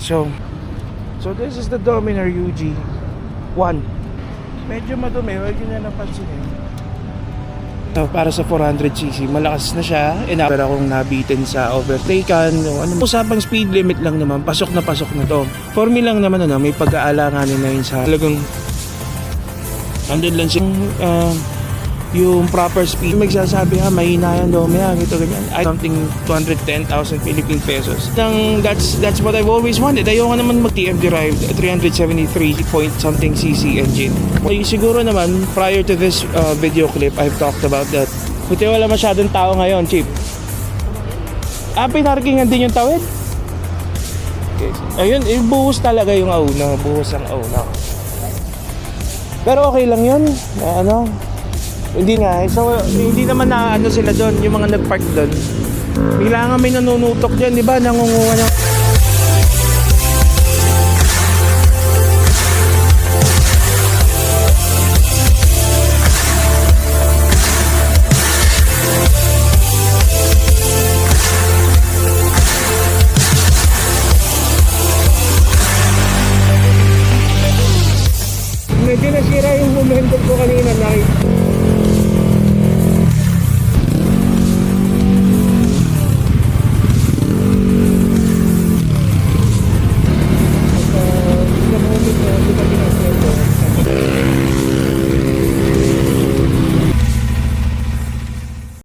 So this is the Dominar UG 1. Medyo madumi, huwag nyo na napansinin. Para sa 400cc, malakas na siya. Pero akong nabitin sa overtaken. Usapang speed limit lang naman, pasok na to. For me lang naman, may pag-aalanganin na yun sa talagang andun lang yung proper speed. Magsasabi mahina yan daw, ito ganyan. Something 210,000 Philippine pesos. That's what I've always wanted. Ayoko naman mag-TF derived 373 point something cc engine. Siguro naman, prior to this video clip, I've talked about that. Buti wala masyadong tao ngayon, Chip. Pinarkingan din yung tawid. Okay. Ayun, buhos talaga yung auna. Buhos ang auna. Pero okay lang yun. Hindi nga. So, hindi naman na sila doon, yung mga nag-park doon. Bigla nga may nanunutok dyan, di ba? Nangunguha ng